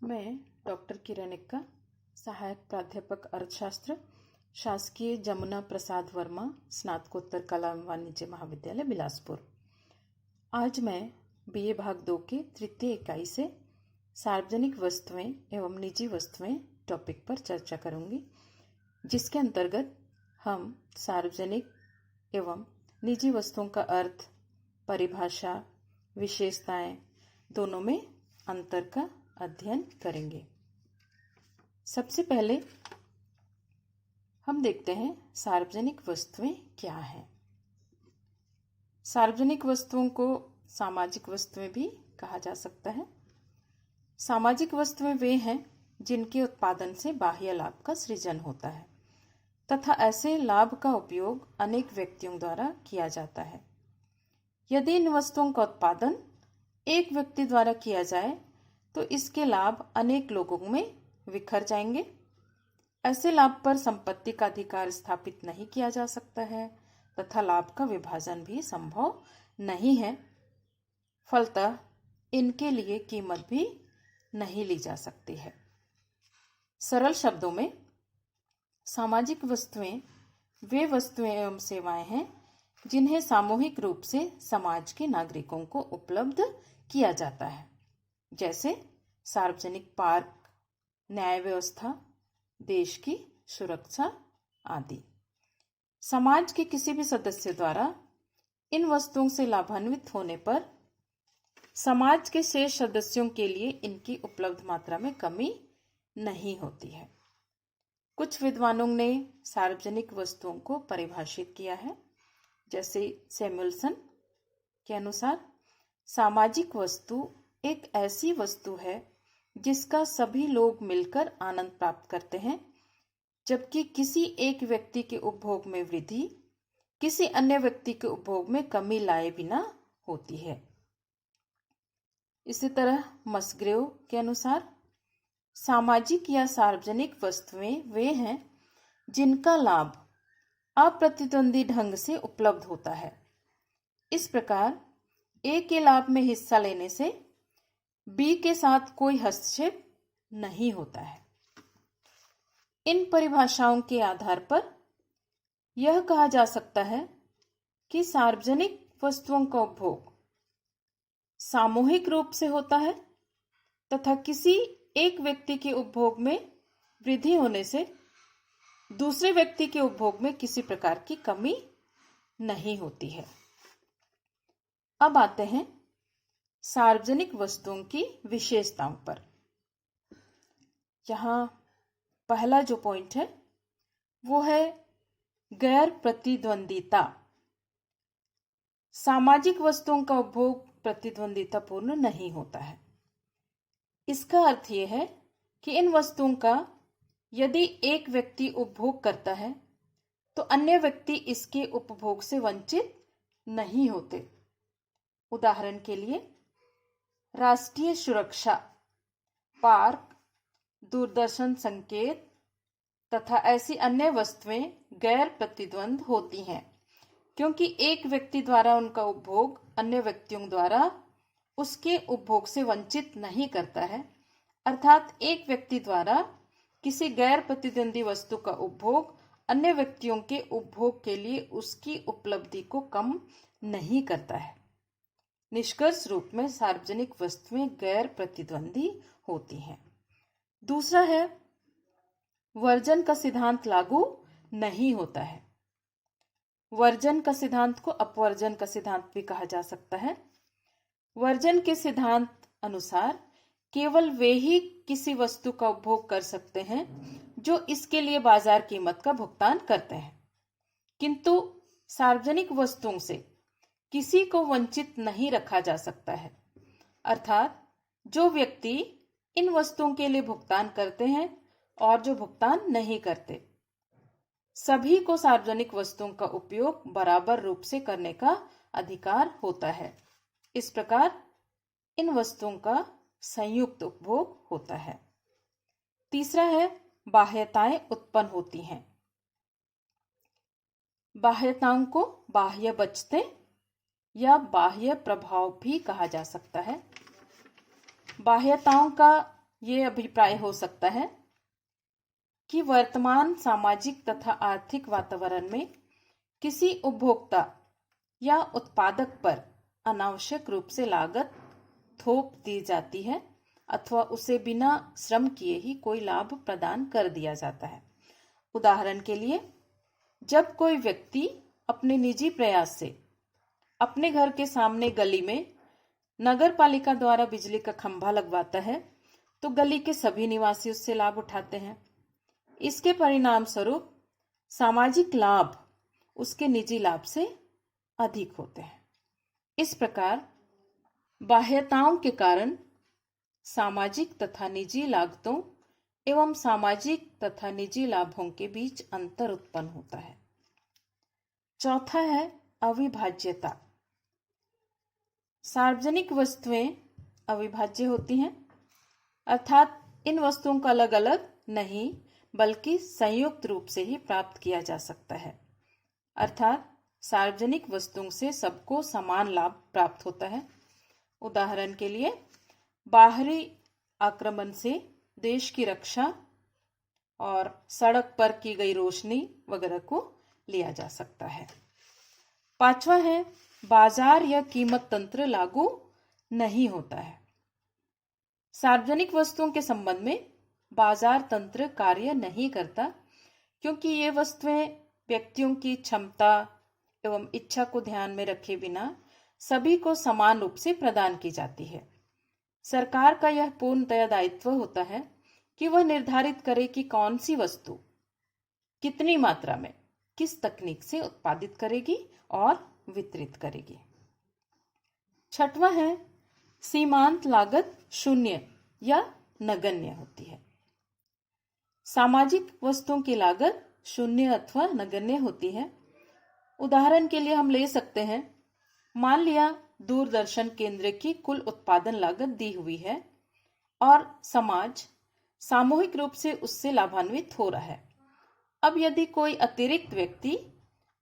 मैं डॉक्टर किरण एक्का, सहायक प्राध्यापक अर्थशास्त्र, शासकीय जमुना प्रसाद वर्मा स्नातकोत्तर कला एवं वाणिज्य महाविद्यालय बिलासपुर। आज मैं बीए भाग 2 के तृतीय इकाई से सार्वजनिक वस्तुएं एवं निजी वस्तुएं टॉपिक पर चर्चा करूंगी, जिसके अंतर्गत हम सार्वजनिक एवं निजी वस्तुओं का अर्थ, परिभाषा, विशेषताएं दोनों में अंतर का अध्ययन करेंगे। सबसे पहले हम देखते हैं सार्वजनिक वस्तुएं क्या हैं। सार्वजनिक वस्तुओं को सामाजिक वस्तुएं भी कहा जा सकता है। सामाजिक वस्तुएं वे हैं जिनके उत्पादन से बाह्य लाभ का सृजन होता है तथा ऐसे लाभ का उपयोग अनेक व्यक्तियों द्वारा किया जाता है। यदि इन वस्तुओं का उत्पादन एक व्यक्ति द्वारा किया जाए तो इसके लाभ अनेक लोगों में बिखर जाएंगे। ऐसे लाभ पर संपत्ति का अधिकार स्थापित नहीं किया जा सकता है तथा लाभ का विभाजन भी संभव नहीं है। फलतः इनके लिए कीमत भी नहीं ली जा सकती है। सरल शब्दों में सामाजिक वस्तुएं वे वस्तुएं एवं सेवाएं हैं जिन्हें सामूहिक रूप से समाज के नागरिकों को उपलब्ध किया जाता है, जैसे सार्वजनिक पार्क, न्याय व्यवस्था, देश की सुरक्षा आदि। समाज के किसी भी सदस्य द्वारा इन वस्तुओं से लाभान्वित होने पर समाज के शेष सदस्यों के लिए इनकी उपलब्ध मात्रा में कमी नहीं होती है। कुछ विद्वानों ने सार्वजनिक वस्तुओं को परिभाषित किया है, जैसे सैमुअलसन के अनुसार सामाजिक वस्तु एक ऐसी वस्तु है जिसका सभी लोग मिलकर आनंद प्राप्त करते हैं, जबकि किसी एक व्यक्ति के उपभोग में वृद्धि किसी अन्य व्यक्ति के उपभोग में कमी लाए बिना होती है। इसी तरह मसग्रेव के अनुसार सामाजिक या सार्वजनिक वस्तुएं वे हैं जिनका लाभ अप्रतिद्वंदी ढंग से उपलब्ध होता है। इस प्रकार ए के लाभ में हिस्सा लेने से बी के साथ कोई हस्तक्षेप नहीं होता है। इन परिभाषाओं के आधार पर यह कहा जा सकता है कि सार्वजनिक वस्तुओं का उपभोग सामूहिक रूप से होता है तथा किसी एक व्यक्ति के उपभोग में वृद्धि होने से दूसरे व्यक्ति के उपभोग में किसी प्रकार की कमी नहीं होती है। अब आते हैं सार्वजनिक वस्तुओं की विशेषताओं पर। यहाँ पहला जो पॉइंट है वो है गैर प्रतिद्वंदिता। सामाजिक वस्तुओं का उपभोग प्रतिद्वंदितापूर्ण नहीं होता है। इसका अर्थ यह है कि इन वस्तुओं का यदि एक व्यक्ति उपभोग करता है तो अन्य व्यक्ति इसके उपभोग से वंचित नहीं होते। उदाहरण के लिए राष्ट्रीय सुरक्षा, पार्क, दूरदर्शन संकेत तथा ऐसी अन्य वस्तुएं गैर प्रतिद्वंद होती हैं, क्योंकि एक व्यक्ति द्वारा उनका उपभोग अन्य व्यक्तियों द्वारा उसके उपभोग से वंचित नहीं करता है। अर्थात एक व्यक्ति द्वारा किसी गैर प्रतिद्वंदी वस्तु का उपभोग अन्य व्यक्तियों के उपभोग के लिए उसकी उपलब्धि को कम नहीं करता है। निष्कर्ष रूप में सार्वजनिक वस्तुएं गैर प्रतिद्वंदी होती हैं। दूसरा है वर्जन का सिद्धांत लागू नहीं होता है। वर्जन का सिद्धांत को अपवर्जन का सिद्धांत भी कहा जा सकता है। वर्जन के सिद्धांत अनुसार केवल वे ही किसी वस्तु का उपभोग कर सकते हैं जो इसके लिए बाजार कीमत का भुगतान करते हैं, किंतु सार्वजनिक वस्तुओं से किसी को वंचित नहीं रखा जा सकता है। अर्थात जो व्यक्ति इन वस्तुओं के लिए भुगतान करते हैं और जो भुगतान नहीं करते, सभी को सार्वजनिक वस्तुओं का उपयोग बराबर रूप से करने का अधिकार होता है। इस प्रकार इन वस्तुओं का संयुक्त उपभोग होता है। तीसरा है बाह्यताएं उत्पन्न होती हैं। बाह्यताओं को बाह्य बचतें या बाह्य प्रभाव भी कहा जा सकता है। बाह्यताओं का ये अभिप्राय हो सकता है कि वर्तमान सामाजिक तथा आर्थिक वातावरण में किसी उपभोक्ता या उत्पादक पर अनावश्यक रूप से लागत थोप दी जाती है अथवा उसे बिना श्रम किए ही कोई लाभ प्रदान कर दिया जाता है। उदाहरण के लिए, जब कोई व्यक्ति अपने निजी प्रयास से अपने घर के सामने गली में नगर पालिका द्वारा बिजली का खंभा लगवाता है तो गली के सभी निवासी उससे लाभ उठाते हैं। इसके परिणाम स्वरूप सामाजिक लाभ उसके निजी लाभ से अधिक होते हैं। इस प्रकार बाह्यताओं के कारण सामाजिक तथा निजी लागतों एवं सामाजिक तथा निजी लाभों के बीच अंतर उत्पन्न होता है। चौथा है अविभाज्यता। सार्वजनिक वस्तुएं अविभाज्य होती हैं, अर्थात इन वस्तुओं को अलग अलग नहीं बल्कि संयुक्त रूप से ही प्राप्त किया जा सकता है। अर्थात सार्वजनिक वस्तुओं से सबको समान लाभ प्राप्त होता है। उदाहरण के लिए, बाहरी आक्रमण से देश की रक्षा और सड़क पर की गई रोशनी वगैरह को लिया जा सकता है। पांचवा है बाजार या कीमत तंत्र लागू नहीं होता है। सार्वजनिक वस्तुओं के संबंध में बाजार तंत्र कार्य नहीं करता, क्योंकि ये वस्तुएं व्यक्तियों की क्षमता एवं इच्छा को ध्यान में रखे बिना सभी को समान रूप से प्रदान की जाती है। सरकार का यह पूर्णतया दायित्व होता है कि वह निर्धारित करे कि कौन सी वस्तु कितनी मात्रा में किस तकनीक से उत्पादित करेगी और वितरित करेगी। छठवां है सीमांत लागत शून्य या नगण्य होती है। सामाजिक वस्तुओं की लागत शून्य अथवा नगण्य होती है। उदाहरण के लिए हम ले सकते हैं, मान लिया दूरदर्शन केंद्र की कुल उत्पादन लागत दी हुई है और समाज सामूहिक रूप से उससे लाभान्वित हो रहा है। अब यदि कोई अतिरिक्त व्यक्ति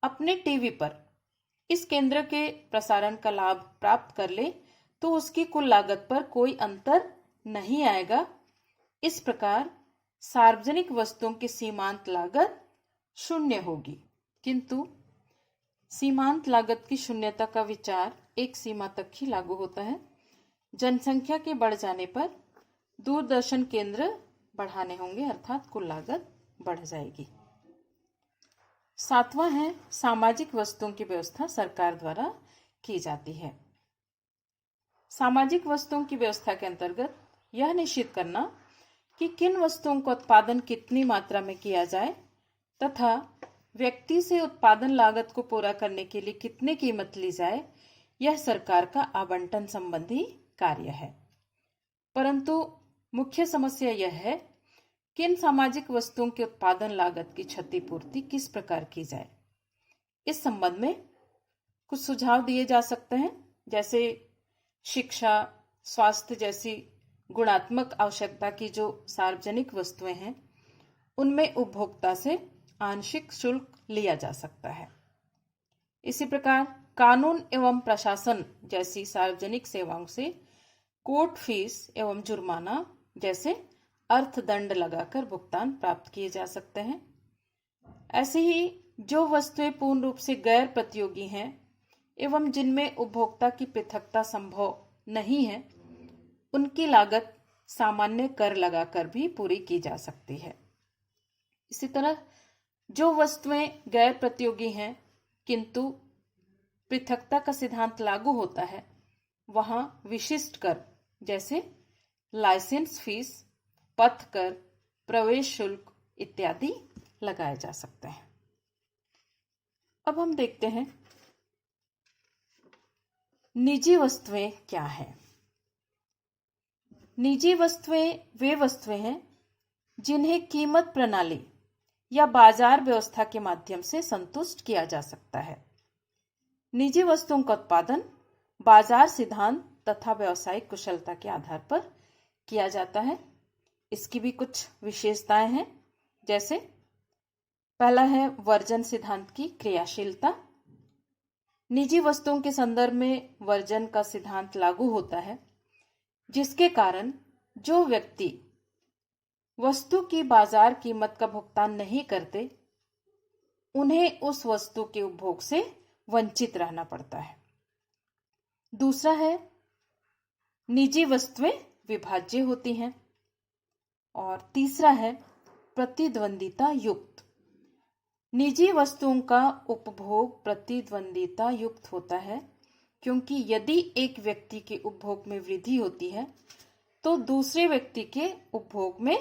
अपने टीवी पर इस केंद्र के प्रसारण का लाभ प्राप्त कर ले तो उसकी कुल लागत पर कोई अंतर नहीं आएगा। इस प्रकार सार्वजनिक वस्तुओं की सीमांत लागत शून्य होगी, किंतु सीमांत लागत की शून्यता का विचार एक सीमा तक ही लागू होता है। जनसंख्या के बढ़ जाने पर दूरदर्शन केंद्र बढ़ाने होंगे, अर्थात कुल लागत बढ़ जाएगी। सातवां है सामाजिक वस्तुओं की व्यवस्था सरकार द्वारा की जाती है। सामाजिक वस्तुओं की व्यवस्था के अंतर्गत यह निश्चित करना कि किन वस्तुओं का उत्पादन कितनी मात्रा में किया जाए तथा व्यक्ति से उत्पादन लागत को पूरा करने के लिए कितनी कीमत ली जाए, यह सरकार का आवंटन संबंधी कार्य है। परंतु मुख्य समस्या यह है कि इन सामाजिक वस्तुओं के उत्पादन लागत की क्षतिपूर्ति किस प्रकार की जाए। इस संबंध में कुछ सुझाव दिए जा सकते हैं, जैसे शिक्षा, स्वास्थ्य जैसी गुणात्मक आवश्यकता की जो सार्वजनिक वस्तुएं हैं उनमें उपभोक्ता से आंशिक शुल्क लिया जा सकता है। इसी प्रकार कानून एवं प्रशासन जैसी सार्वजनिक सेवाओं से कोर्ट फीस एवं जुर्माना जैसे अर्थदंड लगाकर भुगतान प्राप्त किए जा सकते हैं। ऐसे ही जो वस्तुएं पूर्ण रूप से गैर प्रतियोगी हैं एवं जिनमें उपभोक्ता की पृथकता संभव नहीं है, उनकी लागत सामान्य कर लगाकर भी पूरी की जा सकती है। इसी तरह जो वस्तुएं गैर प्रतियोगी हैं किंतु पृथकता का सिद्धांत लागू होता है, वहां विशिष्ट कर जैसे लाइसेंस फीस, पथ कर, प्रवेश शुल्क इत्यादि लगाए जा सकते हैं। अब हम देखते हैं निजी वस्तुएं क्या है। निजी वस्तुएं वे वस्तुएं हैं जिन्हें कीमत प्रणाली या बाजार व्यवस्था के माध्यम से संतुष्ट किया जा सकता है। निजी वस्तुओं का उत्पादन बाजार सिद्धांत तथा व्यावसायिक कुशलता के आधार पर किया जाता है। इसकी भी कुछ विशेषताएं हैं, जैसे पहला है वर्जन सिद्धांत की क्रियाशीलता। निजी वस्तुओं के संदर्भ में वर्जन का सिद्धांत लागू होता है, जिसके कारण जो व्यक्ति वस्तु की बाजार कीमत का भुगतान नहीं करते, उन्हें उस वस्तु के उपभोग से वंचित रहना पड़ता है। दूसरा है, निजी वस्तुएं विभाज्य होती हैं। और तीसरा है, प्रतिद्वंदिता युक्त। निजी वस्तुओं का उपभोग प्रतिद्वंदिता युक्त होता है, क्योंकि यदि एक व्यक्ति के उपभोग में वृद्धि होती है तो दूसरे व्यक्ति के उपभोग में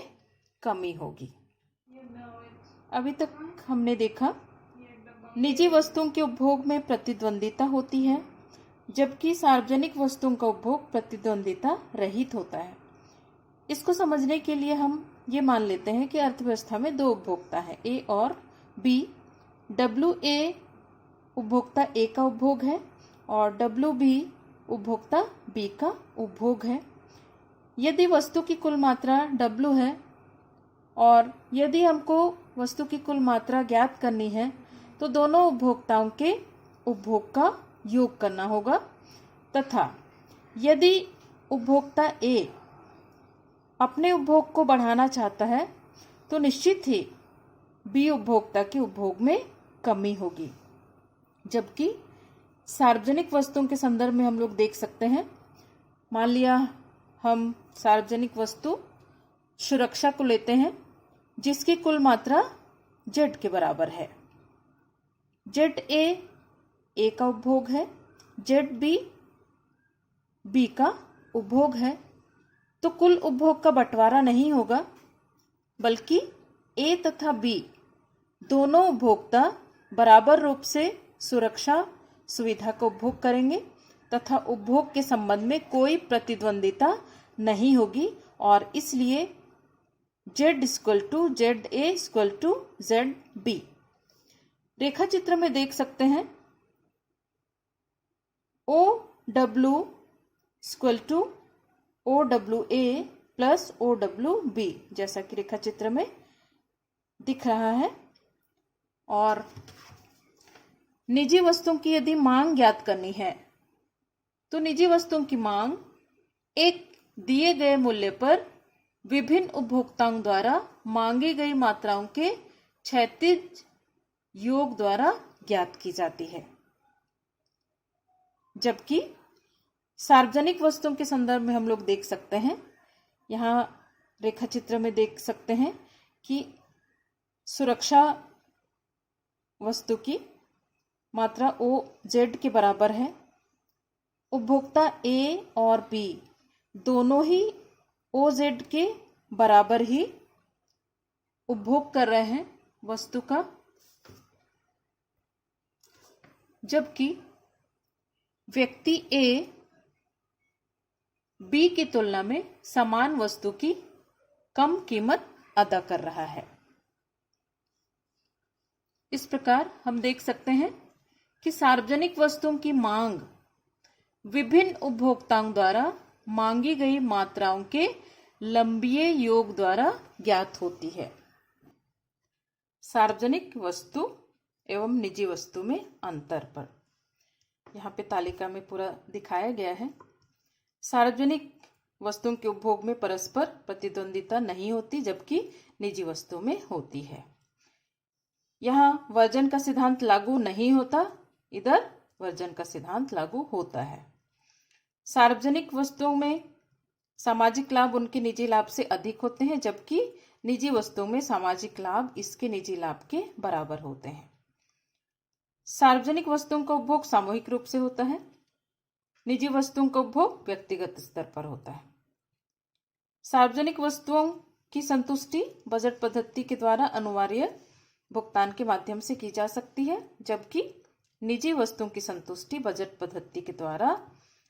कमी होगी। अभी तक हमने देखा निजी वस्तुओं के उपभोग में प्रतिद्वंदिता होती है, जबकि सार्वजनिक वस्तुओं का उपभोग प्रतिद्वंदिता रहित होता है। इसको समझने के लिए हम ये मान लेते हैं कि अर्थव्यवस्था में दो उपभोक्ता हैं, ए और बी। WA उपभोक्ता ए का उपभोग है और WB उपभोक्ता बी का उपभोग है। यदि वस्तु की कुल मात्रा W है और यदि हमको वस्तु की कुल मात्रा ज्ञात करनी है तो दोनों उपभोक्ताओं के उपभोग का योग करना होगा, तथा यदि उपभोक्ता ए अपने उपभोग को बढ़ाना चाहता है तो निश्चित ही बी उपभोक्ता के उपभोग में कमी होगी। जबकि सार्वजनिक वस्तुओं के संदर्भ में हम लोग देख सकते हैं, मान लिया हम सार्वजनिक वस्तु सुरक्षा को लेते हैं, जिसकी कुल मात्रा Z के बराबर है। ZA ए का उपभोग है, ZB बी का उपभोग है, तो कुल उपभोग का बंटवारा नहीं होगा, बल्कि ए तथा बी दोनों उपभोक्ता बराबर रूप से सुरक्षा सुविधा का उपभोग करेंगे तथा उपभोग के संबंध में कोई प्रतिद्वंदिता नहीं होगी, और इसलिए Z = ZA = ZB। रेखा चित्र में देख सकते हैं OW = OWA + OWB, जैसा कि रेखा चित्र में दिख रहा है। और निजी वस्तुओं की यदि मांग ज्ञात करनी है तो निजी वस्तुओं की मांग एक दिए गए मूल्य पर विभिन्न उपभोक्ताओं द्वारा मांगी गई मात्राओं के क्षैतिज योग द्वारा ज्ञात की जाती है। जबकि सार्वजनिक वस्तुओं के संदर्भ में हम लोग देख सकते हैं, यहाँ रेखा चित्र में देख सकते हैं कि सुरक्षा वस्तु की मात्रा OZ के बराबर है। उपभोक्ता A और B दोनों ही OZ के बराबर ही उपभोग कर रहे हैं वस्तु का, जबकि व्यक्ति A B की तुलना में समान वस्तु की कम कीमत अदा कर रहा है। इस प्रकार हम देख सकते हैं कि सार्वजनिक वस्तुओं की मांग विभिन्न उपभोक्ताओं द्वारा मांगी गई मात्राओं के लंबीय योग द्वारा ज्ञात होती है। सार्वजनिक वस्तु एवं निजी वस्तु में अंतर पर यहाँ पे तालिका में पूरा दिखाया गया है। सार्वजनिक वस्तुओं के उपभोग में परस्पर प्रतिद्वंदिता नहीं होती, जबकि निजी वस्तुओं में होती है। यहाँ वर्जन का सिद्धांत लागू नहीं होता, इधर वर्जन का सिद्धांत लागू होता है। सार्वजनिक वस्तुओं में सामाजिक लाभ उनके निजी लाभ से अधिक होते हैं, जबकि निजी वस्तुओं में सामाजिक लाभ इसके निजी लाभ के बराबर होते हैं। सार्वजनिक वस्तुओं का उपभोग सामूहिक रूप से होता है, निजी वस्तुओं का उपभोग व्यक्तिगत स्तर पर होता है। सार्वजनिक वस्तुओं की संतुष्टि बजट पद्धति के द्वारा अनिवार्य भुगतान के माध्यम से की जा सकती है, जबकि निजी वस्तुओं की संतुष्टि बजट पद्धति के द्वारा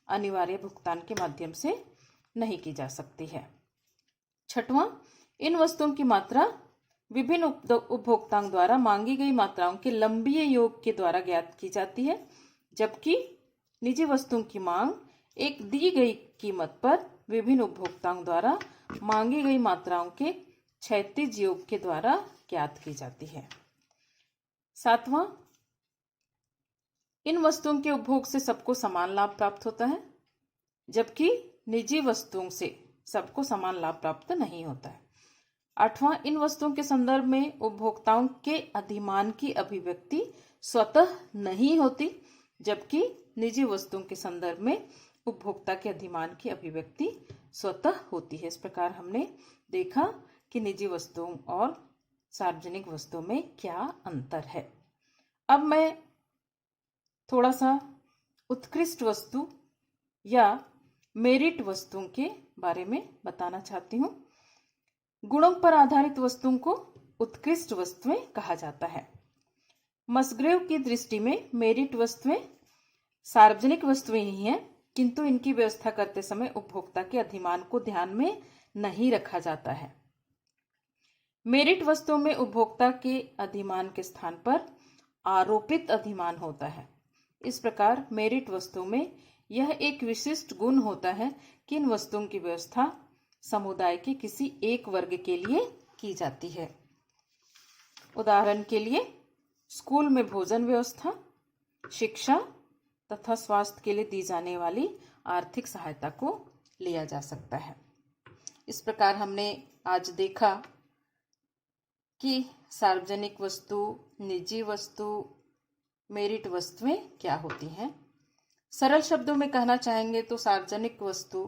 अनिवार्य भुगतान के माध्यम से नहीं की जा सकती है। छठवां, इन वस्तुओं की मात्रा विभिन्न उपभोक्ताओं द्वारा मांगी गई मात्राओं के लंबीय योग के द्वारा ज्ञात की जाती है, जबकि निजी वस्तुओं की मांग एक दी गई कीमत पर विभिन्न उपभोक्ताओं द्वारा मांगी गई मात्राओं के क्षैतिज योग के द्वारा ज्ञात की जाती है। सातवां, इन वस्तुओं के उपभोग से सबको समान लाभ प्राप्त होता है, जबकि निजी वस्तुओं से सबको समान लाभ प्राप्त नहीं होता है। 8वां, इन वस्तुओं के संदर्भ में उपभोक्ताओं के अधिमान की अभिव्यक्ति स्वतः नहीं होती, जबकि निजी वस्तुओं के संदर्भ में उपभोक्ता के अधिमान की अभिव्यक्ति स्वतः होती है। इस प्रकार हमने देखा कि निजी वस्तुओं और सार्वजनिक वस्तुओं में क्या अंतर है। अब मैं थोड़ा सा उत्कृष्ट वस्तु या मेरिट वस्तुओं के बारे में बताना चाहती हूँ। गुणों पर आधारित वस्तुओं को उत्कृष्ट वस्तुएं कहा जाता है। मसग्रेव की दृष्टि में मेरिट वस्तुएं सार्वजनिक वस्तुएं ही हैं, किंतु इनकी व्यवस्था करते समय उपभोक्ता के अधिमान को ध्यान में नहीं रखा जाता है। मेरिट वस्तुओं में उपभोक्ता के अधिमान के स्थान पर आरोपित अधिमान होता है। इस प्रकार मेरिट वस्तुओं में यह एक विशिष्ट गुण होता है कि इन वस्तुओं की व्यवस्था समुदाय के किसी एक वर्ग के लिए की जाती है। उदाहरण के लिए स्कूल में भोजन व्यवस्था, शिक्षा तथा स्वास्थ्य के लिए दी जाने वाली आर्थिक सहायता को लिया जा सकता है। इस प्रकार हमने आज देखा कि सार्वजनिक वस्तु, निजी वस्तु, मेरिट वस्तुएं क्या होती हैं। सरल शब्दों में कहना चाहेंगे तो सार्वजनिक वस्तु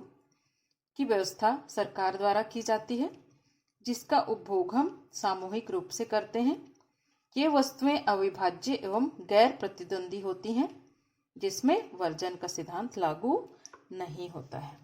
की व्यवस्था सरकार द्वारा की जाती है, जिसका उपभोग हम सामूहिक रूप से करते हैं। ये वस्तुएं अविभाज्य एवं गैर प्रतिद्वंदी होती हैं, जिसमें वर्जन का सिद्धांत लागू नहीं होता है।